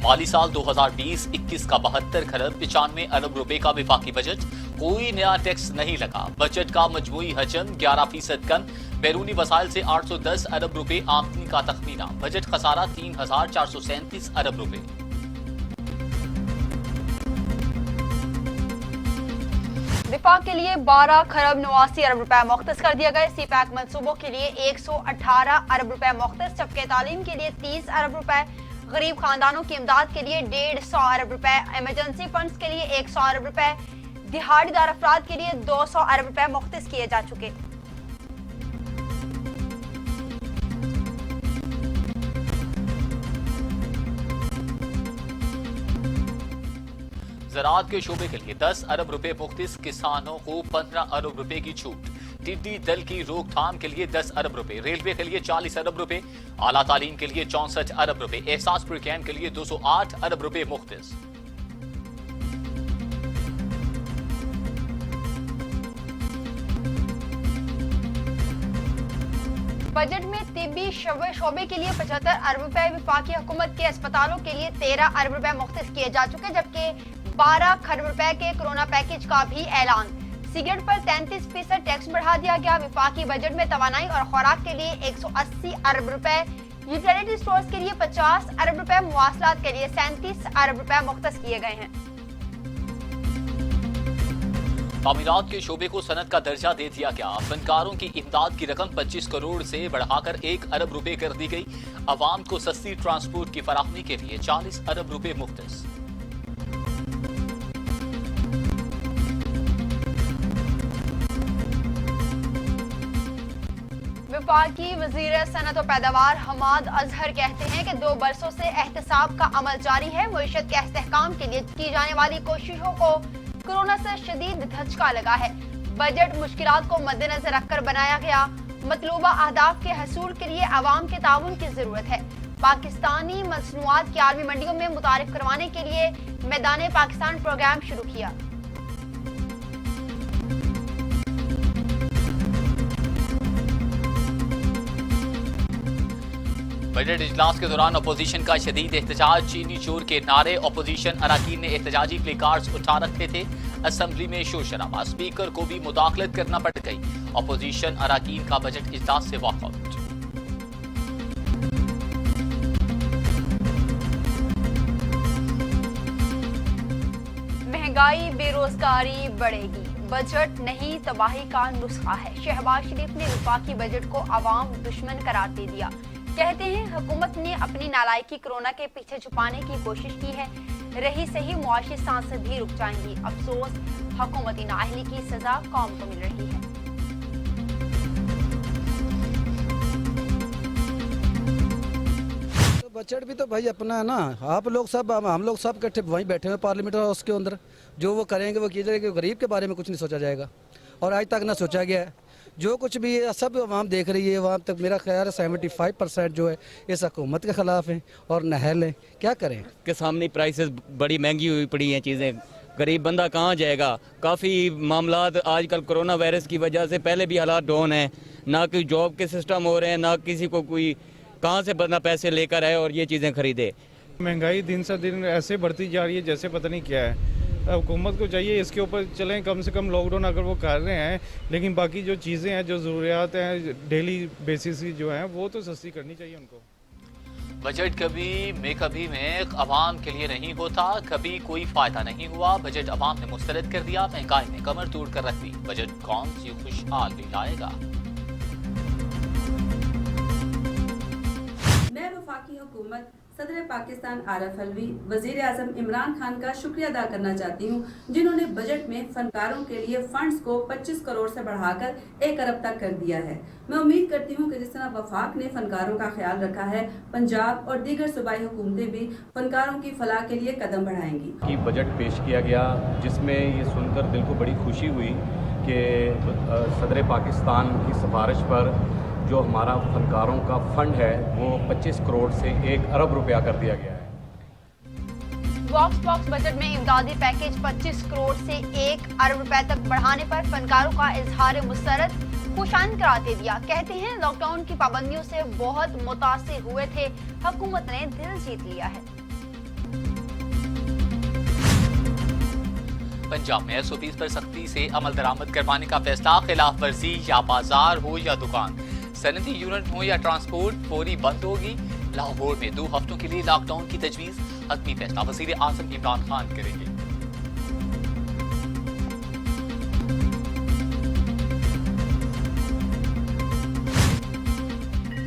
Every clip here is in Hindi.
माली साल 2020-21 का 72 खरब 95 अरब रुपए का विफाकी बजट। कोई नया टैक्स नहीं लगा। बजट का मजमूई हजम 11% कम। बैरूनी वसाइल से 810 अरब रुपए आमदनी का तखमीना। बजट खसारा 3437 अरब रुपए। दिफा के लिए 12 खरब 89 अरब रुपए मुख्तस कर दिया गया। सी पैक मनसूबों के लिए 118 अरब रुपए मुख्तस, जबकि तालीम के लिए 30 अरब रुपए, गरीब खानदानों की इमदाद के लिए 150 अरब रुपए, इमरजेंसी फंड्स के लिए 100 अरब रुपए, दिहाड़ीदार अफराद के लिए 200 अरब रुपए मुख्तस किए जा चुके। ज़राअत के शोबे के लिए 10 अरब रुपए मुख्तिस, किसानों को 15 अरब रुपए की छूट। टिड्डी दल की रोकथाम के लिए 10 अरब रुपए, रेलवे के लिए 40 अरब रुपए, आला तालीम के लिए 64 अरब रुपए, एहसासपुर कैंप के लिए 208 अरब रुपए मुख्तिस। बजट में तिब्बी शोबे के लिए 75 अरब रुपए, विफाकी हुकूमत के अस्पतालों के लिए 13 अरब रुपए मुख्तस किए जा चुके, जबकि 12 खरब रुपए के कोरोना पैकेज का भी ऐलान। सिगरेट पर 33% टैक्स बढ़ा दिया गया। विफाकी बजट में तवानाई और खुराक के लिए 180 अरब रुपए, यूटिलिटी स्टोर्स के लिए 50 अरब रुपए, मुवासलात के लिए 37 अरब रुपए मुख्तस किए गए हैं। तामीरात के शोबे को सनत का दर्जा दे दिया गया। फनकारों की इमदाद की रकम 25 करोड़ से बढ़ाकर 1 अरब रुपए कर दी गई। अवाम को सस्ती ट्रांसपोर्ट की फराहमी के लिए 40 अरब रुपए मुख्तस। वफाकी वजीर सनत और पैदावार हमाद अजहर कहते हैं कि 2 बरसों से एहतसाब का अमल जारी है। मईशत के इस्तेहकाम के लिए की जाने वाली कोशिशों को कोरोना से शदीद धचका लगा है। बजट मुश्किलात को मद्देनजर रखकर बनाया गया। मतलूबा अहदाफ के हसूल के लिए अवाम के ताउन की जरूरत है। पाकिस्तानी मसनूआत की आलमी मंडियों में मुतारिफ करवाने के लिए मैदान पाकिस्तान प्रोग्राम शुरू किया। बजट इजलास के दौरान अपोजिशन का शदीद एहतजाज। चीनी चोर के नारे। अपोजिशन अराकीन ने एहतजाजी प्ले कार्ड्स उठा रखे थे। असेंबली में शोर शराबा। स्पीकर को भी मुदाखलत करना पड़ गई। अपोजिशन अराकीन का बजट इजलास से वॉकआउट। महंगाई बेरोजगारी बढ़ेगी। बजट नहीं तबाही का नुस्खा है। शहबाज शरीफ ने वफाकी बजट को अवाम दुश्मन करार दे दिया। कहते हैं हुकूमत ने अपनी नालायकी कोरोना के पीछे छुपाने की कोशिश की है। रही सही मुआशी सांसें भी रुक जाएंगी। अफसोस, हुकूमती नाअहली की सजा कौम को मिल रही है। तो बजट भी तो भाई अपना है ना। आप लोग सब, हम लोग सब इकट्ठे वहीं बैठे हुए पार्लियामेंट हाउस के अंदर। जो वो करेंगे वो किया जाएगा। गरीब के बारे में कुछ नहीं सोचा जाएगा और आज तक ना सोचा गया है। जो कुछ भी है सब आवाम देख रही है। आवाम तक मेरा ख्याल है 75% जो है इस हुकूमत के खिलाफ है और नहल है। क्या करें के सामने प्राइसेस बड़ी महंगी हुई पड़ी हैं चीज़ें। गरीब बंदा कहाँ जाएगा। काफ़ी मामलात आजकल कोरोना वायरस की वजह से पहले भी हालात डाउन हैं। ना कोई जॉब के सिस्टम हो रहे हैं, ना किसी को कोई कहाँ से बंदा पैसे लेकर आए और ये चीज़ें खरीदे। महंगाई दिन से दिन ऐसे बढ़ती जा रही है जैसे पता नहीं क्या है। हुकूमत को चाहिए इसके ऊपर चलें। कम से कम लॉकडाउन अगर वो कर रहे हैं, लेकिन बाकी जो चीज़ें हैं, जो ज़रूरियात हैं डेली बेसिस की जो हैं, वो तो सस्ती करनी चाहिए उनको। बजट कभी में अवाम के लिए नहीं होता। कभी कोई फायदा नहीं हुआ। बजट अवाम ने मुस्तरद कर दिया। महंगाई में कमर तोड़ कर रख दी। बजट कौन सी खुशहाली लाएगा। मैं वफाकी हुकूमत, सदर पाकिस्तान आरिफ अलवी, वजीर आजम इमरान खान का शुक्रिया अदा करना चाहती हूँ, जिन्होंने बजट में फनकारों के लिए फंड्स को 25 करोड़ से बढ़ाकर 1 अरब तक कर दिया है। मैं उम्मीद करती हूँ कि जिस तरह वफाक ने फनकारों का ख्याल रखा है, पंजाब और दीगर सूबाई हुकूमतें भी फनकारों की फलाह के लिए कदम बढ़ाएंगी। कि बजट पेश किया गया, जिसमें ये सुनकर दिल को बड़ी खुशी हुई कि सदर पाकिस्तान की सिफारिश पर जो हमारा फनकारों का फंड है वो 25 करोड़ से 1 अरब रुपया कर दिया गया है। बॉक्स बजट में इमदादी पैकेज 25 करोड़ से 1 अरब रुपए तक बढ़ाने पर फनकारों का इजहार मुसरत खुशाइन करार दे दिया। कहते हैं लॉकडाउन की पाबंदियों से बहुत मुतासिर हुए थे। हुकूमत ने दिल जीत लिया है। पंजाब में एसओपी पर सख्ती से अमल दरामद करवाने का फैसला, खिलाफ वर्जी या बाजार हो या दुकान, सनती यूनिट हो या ट्रांसपोर्ट फौरी बंद होगी। लाहौर में 2 हफ्तों के लिए लॉकडाउन की तजवीज, हतमी फैसला वजीर आजम इमरान खान करेंगे।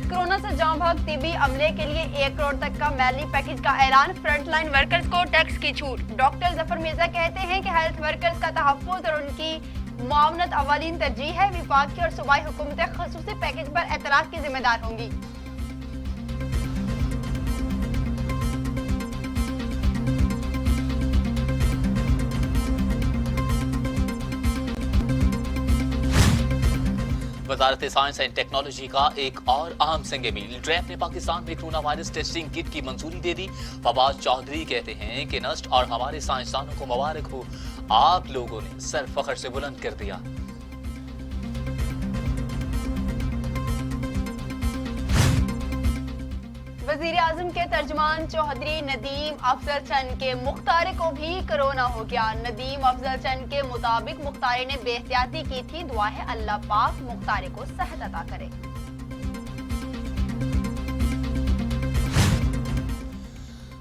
कोरोना से जाम भाग तिबी अमले के लिए 1 करोड़ तक का मैली पैकेज का ऐलान, फ्रंटलाइन वर्कर्स को टैक्स की छूट। डॉक्टर जफर मिर्जा कहते हैं कि हेल्थ वर्कर्स का तहफ्फुज़ और उनकी मुआवनत अवलीन तरजीह है। विफाकी और सूबाई हुकूमतें खसूसी पैकेज पर एतराज की जिम्मेदार होंगी। वजारत साइंस एंड टेक्नोलॉजी का एक और अहम संग मील, ड्रैप ने पाकिस्तान में कोरोना वायरस टेस्टिंग किट की मंजूरी दे दी। फवाद चौधरी कहते हैं कि नस्ट और हमारे साइंसदानों को मुबारक हो, आप लोगों ने सर फख्र से बुलंद कर दिया। वजीर आजम के तर्जमान चौधरी नदीम अफजल चंद के मुख्तारे को भी कोरोना हो गया। नदीम अफजल चंद के मुताबिक मुख्तारे ने बेहतियाती की थी, दुआ है अल्लाह पाक मुख्तारे को सेहत अता करे।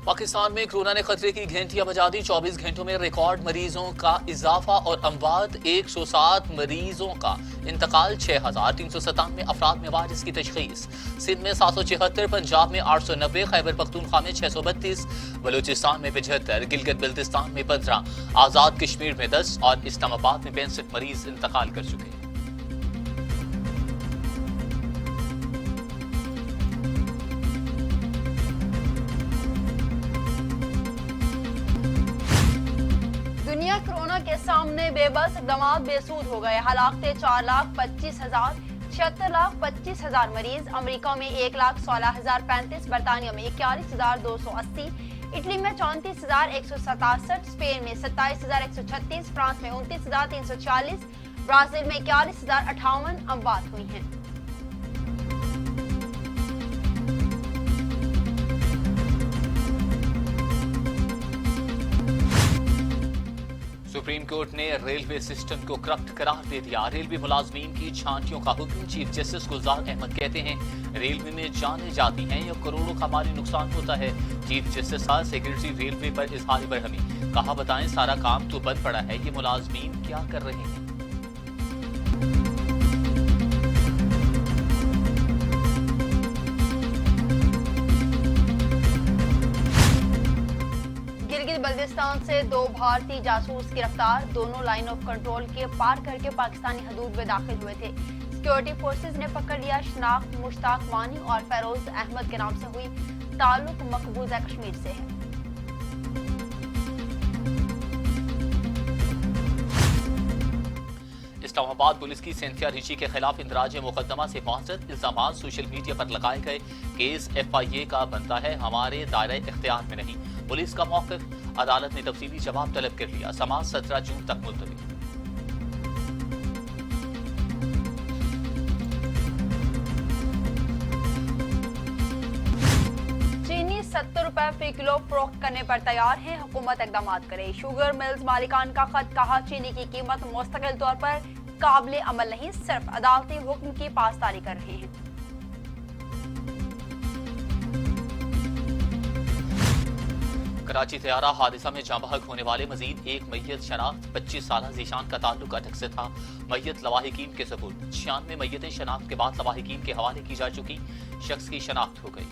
पाकिस्तान में कोरोना ने खतरे की घंटियां बजा दी। 24 घंटों में रिकॉर्ड मरीजों का इजाफा और अमवात 107 मरीजों का इंतकाल। 6397 अफराद में वायरस की तशखीस। सिंध में 776, पंजाब में 890, खैबर पख्तूनख्वा में 632, बलूचिस्तान में 75, गिलगित बल्तिस्तान में 15, आजाद कश्मीर में 10 और इस्लामाबाद में 65 मरीज इंतकाल कर चुके हैं। दुनिया कोरोना के सामने बेबस, इक़दामात बेसूद हो गए। हलाकतें 4,25,000, 76,25,000 मरीज। अमेरिका में 1,16,035, बरतानिया में 41,280, इटली में 34,167, स्पेन में 27,136, फ्रांस में 29,340, ब्राजील में 41,058 अमवात हुई हैं। सुप्रीम कोर्ट ने रेलवे सिस्टम को करप्ट करार दे दिया। रेलवे मुलाजमीन की छांटियों का हुक्म। चीफ जस्टिस गुलजार अहमद कहते हैं रेलवे में जाने जाती हैं या करोड़ों का माली नुकसान होता है। चीफ जस्टिस का सेक्रेटरी रेलवे पर इजहार बरहमी, कहा बताएं सारा काम तो बंद पड़ा है, ये मुलाजमीन क्या कर रहे हैं। बल्तिस्तान से 2 भारतीय जासूस गिरफ्तार। दोनों लाइन ऑफ कंट्रोल के पार करके पाकिस्तानी हदूद में दाखिल हुए थे। सिक्योरिटी फोर्सेज ने पकड़ लिया। शनाख्त मुश्ताक वानी और फेरोज अहमद के नाम से हुई, ताल्लुक मकबूजा कश्मीर से है। इस्लामाबाद पुलिस की सिंथिया रिची के खिलाफ इंदराज मुकदमा से मुआज़रत। इल्जामात सोशल मीडिया पर लगाए गए। केस FIA का बनता है, हमारे दायरे इख्तियार में नहीं। पुलिस का मौक़िफ़, अदालत ने तफसीली जवाब तलब कर लिया। समाअत 17 जून तक मुलतवी। चीनी 70 रुपए फी किलो फरोख्त करने पर तैयार है, हुकूमत इकदाम करे। शुगर मिल्स मालिकान का खत, कहा चीनी की कीमत मुस्तकिल तौर पर काबिले अमल नहीं, सिर्फ अदालती हुक्म की पासदारी कर रहे हैं। कराची तैयारा हादसा में जाँ बहक होने वाले मजीद एक मैयत शनाख्त। 25 साल जीशान का ताल्लुक अटक से था। मैयत लवाहिकीन के सबूत। 96 मैयतें शनाख्त के बाद लवाहिकीन के हवाले की जा चुकी। शख्स की शनाख्त हो गई।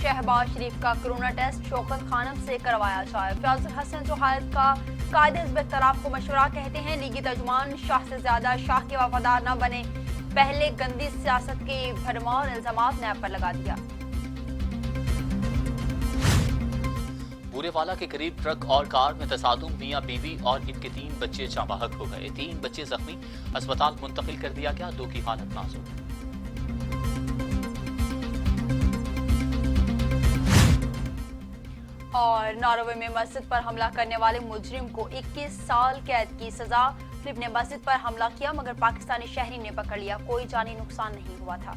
शहबाज शरीफ का कोरोना टेस्ट शौकत खानम से करवाया जाए। फयाजुल हसन जो हालत का कायदे इख्तलाफ को मशवरा कहते हैं। लीगी तर्जुमान शाह से ज्यादा शाह के वफादार न बने, पहले गंदी सियासत की भरमार इल्जामात नैब पर लगा दिया। बूरेवाला के करीब ट्रक और कार में तसादुम, मियां बीवी और इनके 3 बच्चे जाँ बहक हो गए। 3 बच्चे जख्मी, अस्पताल मुंतकिल कर दिया गया। 2 की हालत नाजुक। और नॉर्वे में मस्जिद पर हमला करने वाले मुजरिम को 21 साल कैद की सजा। फिलिप ने मस्जिद पर हमला किया मगर पाकिस्तानी शहरी ने पकड़ लिया, कोई जानी नुकसान नहीं हुआ था।